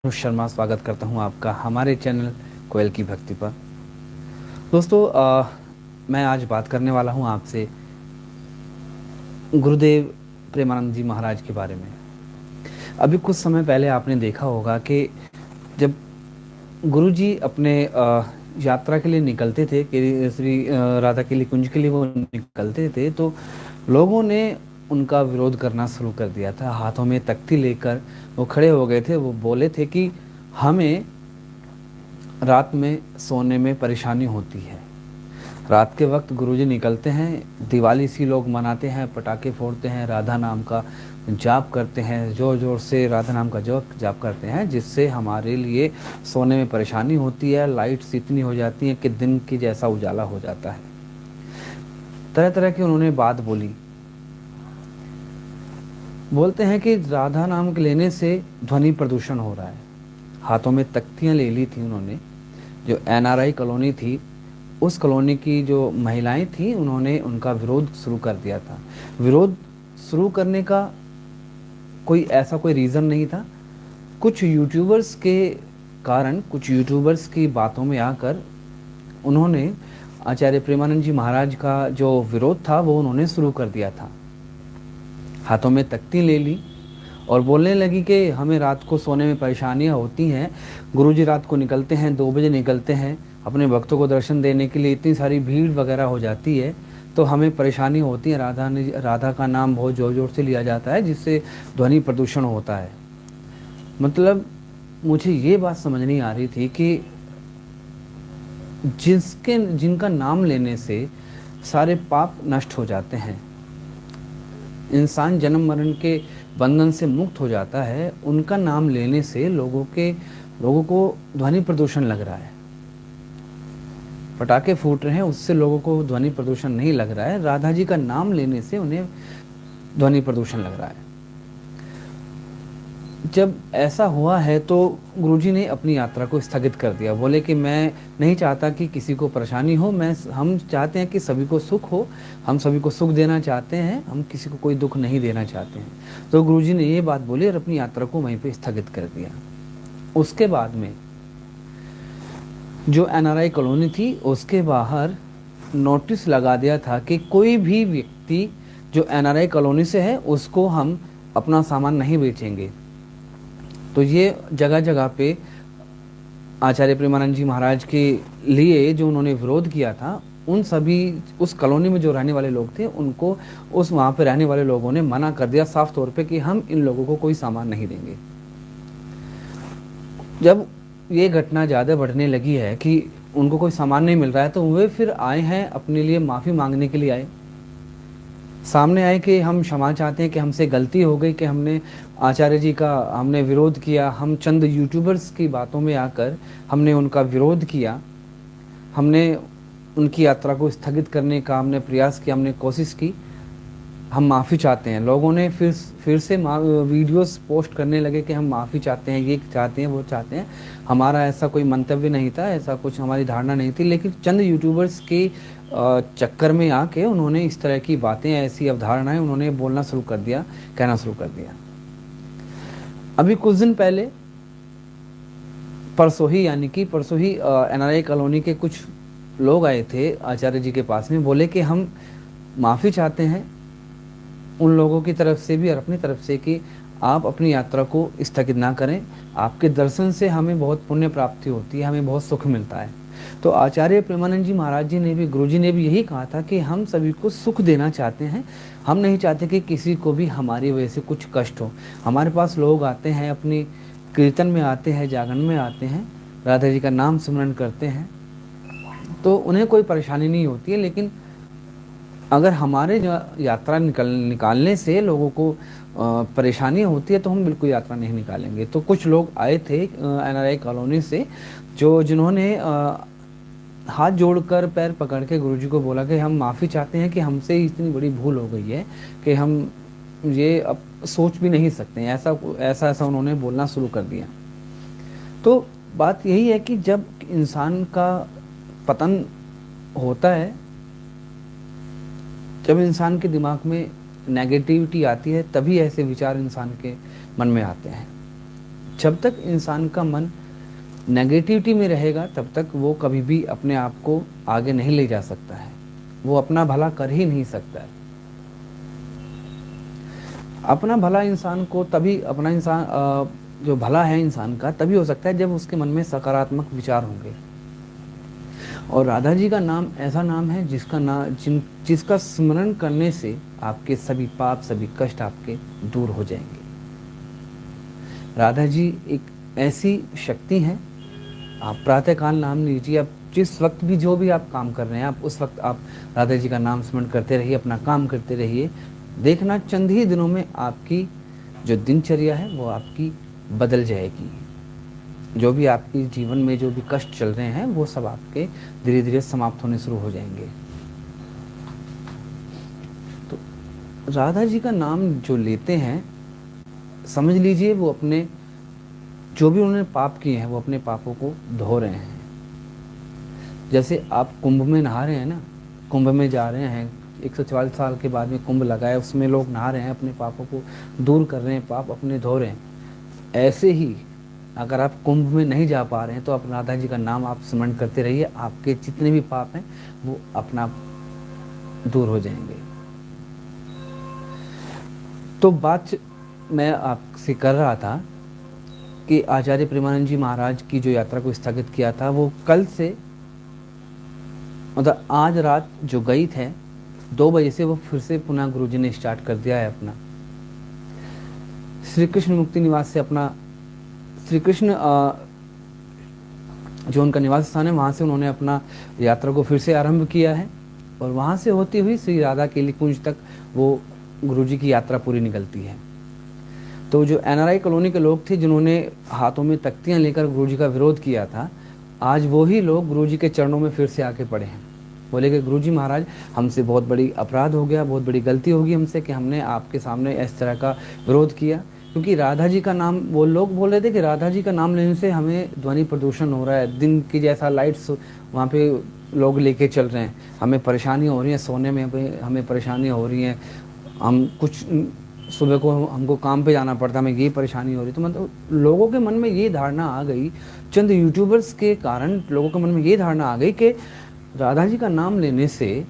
अनुष शर्मा स्वागत करता हूं आपका हमारे चैनल कोयल की भक्ति पर। दोस्तों, मैं आज बात करने वाला हूं आपसे गुरुदेव प्रेमानंद जी महाराज के बारे में। अभी कुछ समय पहले आपने देखा होगा कि जब गुरु जी अपने यात्रा के लिए निकलते थे कि श्री राधा के लिए कुंज के लिए वो निकलते थे, तो लोगों ने उनका विरोध करना शुरू कर दिया था। हाथों में तख्ती लेकर वो खड़े हो गए थे। वो बोले थे कि हमें रात में सोने में परेशानी होती है। रात के वक्त गुरुजी निकलते हैं, दिवाली सी लोग मनाते हैं, पटाखे फोड़ते हैं, राधा नाम का जाप करते हैं, जोर जोर से राधा नाम का जाप करते हैं, जिससे हमारे लिए सोने में परेशानी होती है। लाइट्स इतनी हो जाती हैं कि दिन की जैसा उजाला हो जाता है। तरह तरह की उन्होंने बात बोली। बोलते हैं कि राधा नाम के लेने से ध्वनि प्रदूषण हो रहा है। हाथों में तख्तियां ले ली थी उन्होंने। जो एनआरआई कॉलोनी थी, उस कॉलोनी की जो महिलाएं थी, उन्होंने उनका विरोध शुरू कर दिया था। विरोध शुरू करने का कोई रीज़न नहीं था। कुछ यूट्यूबर्स के कारण, कुछ यूट्यूबर्स की बातों में आकर उन्होंने आचार्य प्रेमानंद जी महाराज का जो विरोध था वो उन्होंने शुरू कर दिया था। हाथों में तख्ती ले ली और बोलने लगी कि हमें रात को सोने में परेशानियां होती हैं। गुरुजी रात को निकलते हैं, 2 बजे निकलते हैं अपने भक्तों को दर्शन देने के लिए। इतनी सारी भीड़ वगैरह हो जाती है तो हमें परेशानी होती है। राधा का नाम बहुत ज़ोर ज़ोर से लिया जाता है, जिससे ध्वनि प्रदूषण होता है। मतलब मुझे ये बात समझ नहीं आ रही थी कि जिनका नाम लेने से सारे पाप नष्ट हो जाते हैं, इंसान जन्म मरण के बंधन से मुक्त हो जाता है, उनका नाम लेने से लोगों को ध्वनि प्रदूषण लग रहा है। पटाखे फूट रहे हैं, उससे लोगों को ध्वनि प्रदूषण नहीं लग रहा है। राधा जी का नाम लेने से उन्हें ध्वनि प्रदूषण लग रहा है। जब ऐसा हुआ है तो गुरुजी ने अपनी यात्रा को स्थगित कर दिया। बोले कि मैं नहीं चाहता कि किसी को परेशानी हो, हम चाहते हैं कि सभी को सुख हो, हम सभी को सुख देना चाहते हैं, हम किसी को कोई दुख नहीं देना चाहते हैं। तो गुरुजी ने ये बात बोली और अपनी यात्रा को वहीं पे स्थगित कर दिया। उसके बाद में जो एनआरआई कॉलोनी थी, उसके बाहर नोटिस लगा दिया था कि कोई भी व्यक्ति जो एनआरआई कॉलोनी से है उसको हम अपना सामान नहीं बेचेंगे। तो ये जगह जगह पे आचार्य प्रेमानंद जी महाराज के लिए जो उन्होंने विरोध किया था, उन सभी उस कॉलोनी में जो रहने वाले लोग थे उनको, उस वहाँ पे रहने वाले लोगों ने मना कर दिया साफ तौर पे कि हम इन लोगों को कोई सामान नहीं देंगे। जब ये घटना ज़्यादा बढ़ने लगी है कि उनको कोई सामान नहीं मिल रहा है, तो वे फिर आए हैं, अपने लिए माफ़ी मांगने के लिए आए, सामने आए कि हम क्षमा चाहते हैं कि हमसे गलती हो गई, कि हमने आचार्य जी का हमने विरोध किया। हम चंद यूट्यूबर्स की बातों में आकर हमने उनका विरोध किया, हमने उनकी यात्रा को स्थगित करने का हमने प्रयास किया, हमने कोशिश की, हम माफ़ी चाहते हैं। लोगों ने फिर से वीडियोस पोस्ट करने लगे कि हम माफ़ी चाहते हैं, ये चाहते हैं, वो चाहते हैं। हमारा ऐसा कोई मंतव्य नहीं था, ऐसा कुछ हमारी धारणा नहीं थी, लेकिन चंद यूट्यूबर्स के चक्कर में आके उन्होंने इस तरह की बातें, ऐसी अवधारणाएं उन्होंने बोलना शुरू कर दिया, कहना शुरू कर दिया। अभी कुछ दिन पहले, परसों ही एनआरआई कॉलोनी के कुछ लोग आए थे आचार्य जी के पास में। बोले कि हम माफ़ी चाहते हैं उन लोगों की तरफ से भी और अपनी तरफ से कि आप अपनी यात्रा को स्थगित ना करें। आपके दर्शन से हमें बहुत पुण्य प्राप्ति होती है, हमें बहुत सुख मिलता है। तो आचार्य प्रेमानंद जी महाराज जी ने भी, गुरुजी ने भी यही कहा था कि हम सभी को सुख देना चाहते हैं। हम नहीं चाहते कि किसी को भी हमारी वजह से कुछ कष्ट हो। हमारे पास लोग आते हैं, अपनी कीर्तन में आते हैं, जागरण में आते हैं, राधा जी का नाम स्मरण करते हैं, तो उन्हें कोई परेशानी नहीं होती है। लेकिन अगर हमारे यात्रा निकालने से लोगों को परेशानी होती है तो हम बिल्कुल यात्रा नहीं निकालेंगे। तो कुछ लोग आए थे एनआरआई कॉलोनी से, जिन्होंने हाथ जोड़कर पैर पकड़ के गुरुजी को बोला कि हम माफ़ी चाहते हैं कि हमसे इतनी बड़ी भूल हो गई है कि हम ये अब सोच भी नहीं सकते हैं। ऐसा उन्होंने बोलना शुरू कर दिया। तो बात यही है कि जब इंसान का पतन होता है, जब इंसान के दिमाग में नेगेटिविटी आती है, तभी ऐसे विचार इंसान के मन में आते हैं। जब तक इंसान का मन नेगेटिविटी में रहेगा तब तक वो कभी भी अपने आप को आगे नहीं ले जा सकता है, वो अपना भला कर ही नहीं सकता है। अपना भला इंसान को तभी अपना इंसान जो भला है इंसान का तभी हो सकता है जब उसके मन में सकारात्मक विचार होंगे। और राधा जी का नाम ऐसा नाम है जिसका स्मरण करने से आपके सभी पाप, सभी कष्ट आपके दूर हो जाएंगे। राधा जी एक ऐसी शक्ति है, आप प्रातःकाल नाम लीजिए, आप जिस वक्त भी जो भी आप काम कर रहे हैं, आप उस वक्त आप राधा जी का नाम स्मरण करते रहिए, अपना काम करते रहिए। देखना चंद ही दिनों में आपकी जो दिनचर्या है वो आपकी बदल जाएगी। जो भी आपके जीवन में जो भी कष्ट चल रहे हैं वो सब आपके धीरे धीरे समाप्त होने शुरू हो जाएंगे। तो राधा जी का नाम जो लेते हैं, समझ लीजिए वो अपने जो भी उन्होंने पाप किए हैं वो अपने पापों को धो रहे हैं। जैसे आप कुंभ में नहा रहे हैं ना, कुंभ में जा रहे हैं, 144 साल के बाद में कुंभ लगा है, उसमें लोग नहा रहे हैं, अपने पापों को दूर कर रहे हैं, पाप अपने धो रहे हैं। ऐसे ही अगर आप कुंभ में नहीं जा पा रहे हैं तो आप राधा जी का नाम आप स्मरण करते रहिए, आपके जितने भी पाप हैं वो अपना दूर हो जाएंगे। तो बात मैं आपसे कर रहा था कि आचार्य प्रेमानंद जी महाराज की जो यात्रा को स्थगित किया था वो कल से मतलब आज रात जो गई थे 2 बजे से वो फिर से पुनः गुरुजी ने स्टार्ट कर दिया है अपना। श्री कृष्ण मुक्ति निवास से अपना श्री कृष्ण जो उनका निवास स्थान है वहाँ से उन्होंने अपना यात्रा को फिर से आरंभ किया है और वहाँ से होती हुई श्री राधा केली कुंज तक वो गुरुजी की यात्रा पूरी निकलती है। तो जो एनआरआई कॉलोनी के लोग थे जिन्होंने हाथों में तख्तियाँ लेकर गुरुजी का विरोध किया था, आज वही लोग गुरुजी के चरणों में फिर से आके पड़े हैं। बोले कि गुरुजी महाराज हमसे बहुत बड़ी अपराध हो गया, बहुत बड़ी गलती होगी हमसे कि हमने आपके सामने इस तरह का विरोध किया। क्योंकि राधा जी का नाम, वो लोग बोल रहे थे कि राधा जी का नाम लेने से हमें ध्वनि प्रदूषण हो रहा है, दिन की जैसा लाइट्स वहाँ पे लोग लेके चल रहे हैं, हमें परेशानी हो रही है, सोने में हमें परेशानी हो रही है, हम कुछ सुबह को हमको काम पे जाना पड़ता है, हमें ये परेशानी हो रही। तो मतलब लोगों के मन में ये धारणा आ गई, चंद यूट्यूबर्स के कारण लोगों के मन में ये धारणा आ गई कि राधा जी का नाम लेने से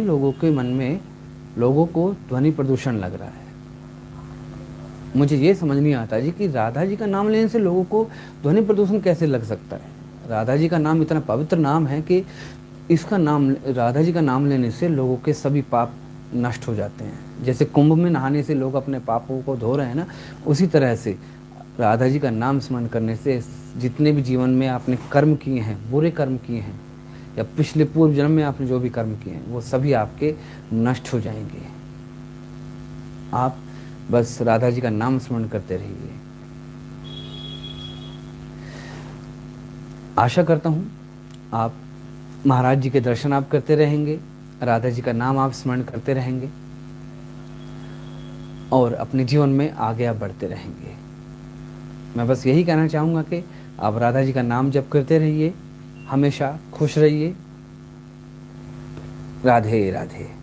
लोगों के मन में लोगों को ध्वनि प्रदूषण लग रहा है। मुझे ये समझ नहीं आता जी कि राधा जी का नाम लेने से लोगों को ध्वनि प्रदूषण कैसे लग सकता है। राधा जी का नाम इतना पवित्र नाम है कि इसका नाम, राधा जी का नाम लेने से लोगों के सभी पाप नष्ट हो जाते हैं। जैसे कुंभ में नहाने से लोग अपने पापों को धो रहे हैं ना, उसी तरह से राधा जी का नाम स्मरण करने से जितने भी जीवन में आपने कर्म किए हैं, बुरे कर्म किए हैं या पिछले पूर्व जन्म में आपने जो भी कर्म किए हैं वो सभी आपके नष्ट हो जाएंगे। आप बस राधा जी का नाम स्मरण करते रहिए। आशा करता हूँ आप महाराज जी के दर्शन आप करते रहेंगे, राधा जी का नाम आप स्मरण करते रहेंगे और अपने जीवन में आगे आप बढ़ते रहेंगे। मैं बस यही कहना चाहूँगा कि आप राधा जी का नाम जप करते रहिए, हमेशा खुश रहिए। राधे राधे।